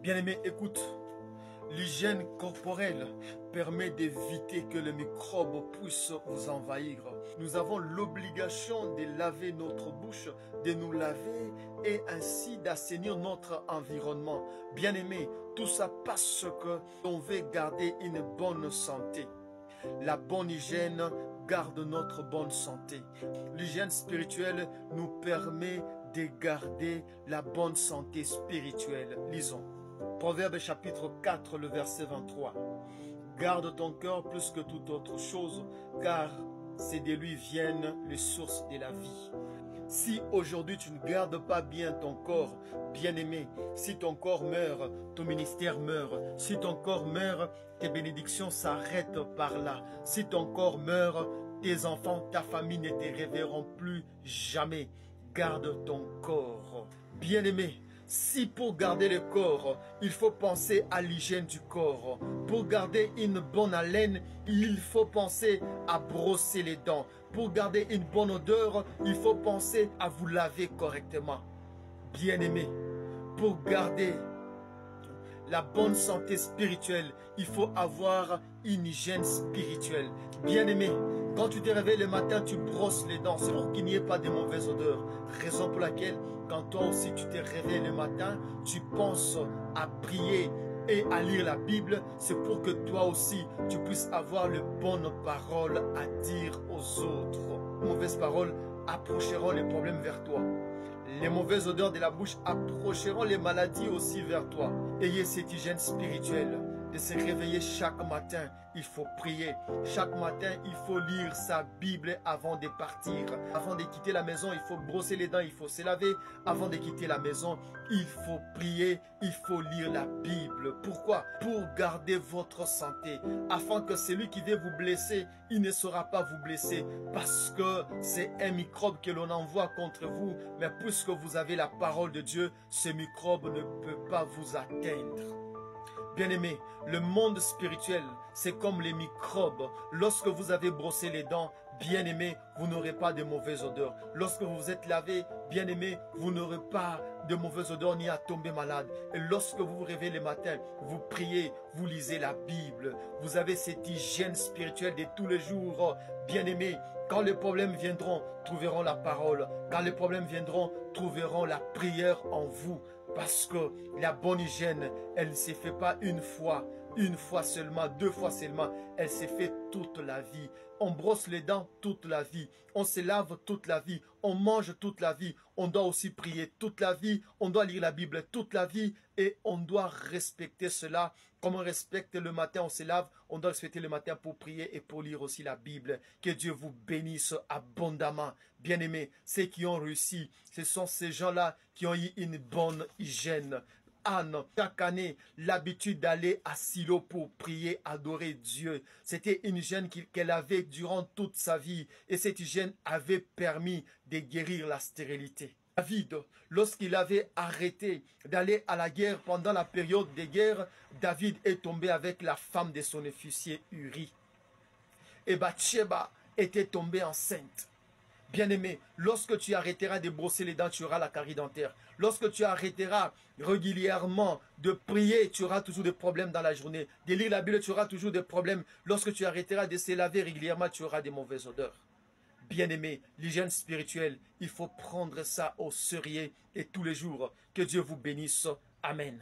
Bien-aimé, écoute, l'hygiène corporelle permet d'éviter que le microbe puisse vous envahir. Nous avons l'obligation de laver notre bouche, de nous laver et ainsi d'assainir notre environnement. Bien-aimé, tout ça parce que l'on veut garder une bonne santé. La bonne hygiène garde notre bonne santé. L'hygiène spirituelle nous permet de garder la bonne santé spirituelle. Lisons. Proverbe chapitre 4, le verset 23. Garde ton cœur plus que toute autre chose, car c'est de lui viennent les sources de la vie. Si aujourd'hui tu ne gardes pas bien ton corps, bien-aimé, si ton corps meurt, ton ministère meurt. Si ton corps meurt, tes bénédictions s'arrêtent par là. Si ton corps meurt, tes enfants, ta famille ne te reverront plus jamais. Garde ton corps. Bien-aimé, si pour garder le corps, il faut penser à l'hygiène du corps. Pour garder une bonne haleine, il faut penser à brosser les dents. Pour garder une bonne odeur, il faut penser à vous laver correctement. Bien-aimé, pour garder la bonne santé spirituelle, il faut avoir une hygiène spirituelle. Bien-aimé, quand tu te réveilles le matin, tu brosses les dents. C'est pour qu'il n'y ait pas de mauvaises odeurs. Raison pour laquelle, quand toi aussi tu te réveilles le matin, tu penses à prier et à lire la Bible. C'est pour que toi aussi, tu puisses avoir les bonnes paroles à dire aux autres. Les mauvaises paroles approcheront les problèmes vers toi. Les mauvaises odeurs de la bouche approcheront les maladies aussi vers toi. Ayez cette hygiène spirituelle de se réveiller chaque matin. Il faut prier. Chaque matin, il faut lire sa Bible avant de partir. Avant de quitter la maison, il faut brosser les dents, il faut se laver. Avant de quitter la maison, il faut prier, il faut lire la Bible. Pourquoi? Pour garder votre santé. Afin que celui qui veut vous blesser, il ne saura pas vous blesser. Parce que c'est un microbe que l'on envoie contre vous. Mais puisque vous avez la parole de Dieu, ce microbe ne peut pas vous atteindre. Bien-aimé, le monde spirituel, c'est comme les microbes. Lorsque vous avez brossé les dents, bien-aimé, vous n'aurez pas de mauvaise odeur. Lorsque vous vous êtes lavé, bien-aimé, vous n'aurez pas de mauvaise odeur ni à tomber malade. Et lorsque vous vous réveillez le matin, vous priez, vous lisez la Bible. Vous avez cette hygiène spirituelle de tous les jours. Bien-aimé, quand les problèmes viendront, trouveront la parole. Quand les problèmes viendront, trouveront la prière en vous. Parce que la bonne hygiène, elle ne se fait pas une fois seulement, 2 fois seulement. Elle se fait toute la vie. On brosse les dents toute la vie. On se lave toute la vie. On mange toute la vie. On doit aussi prier toute la vie. On doit lire la Bible toute la vie. Et on doit respecter cela. Comme on respecte le matin, on se lave. On doit respecter le matin pour prier et pour lire aussi la Bible. Que Dieu vous bénisse abondamment. Bien-aimés, ceux qui ont réussi, ce sont ces gens-là qui ont eu une bonne hygiène. Anne, chaque année, l'habitude d'aller à Silo pour prier, adorer Dieu. C'était une hygiène qu'elle avait durant toute sa vie. Et cette hygiène avait permis de guérir la stérilité. David, lorsqu'il avait arrêté d'aller à la guerre pendant la période de guerre, David est tombé avec la femme de son officier Uri. Et Bathsheba était tombée enceinte. Bien-aimé, lorsque tu arrêteras de brosser les dents, tu auras la carie dentaire. Lorsque tu arrêteras régulièrement de prier, tu auras toujours des problèmes dans la journée. De lire la Bible, tu auras toujours des problèmes. Lorsque tu arrêteras de se laver régulièrement, tu auras des mauvaises odeurs. Bien-aimé, l'hygiène spirituelle, il faut prendre ça au sérieux et tous les jours. Que Dieu vous bénisse. Amen.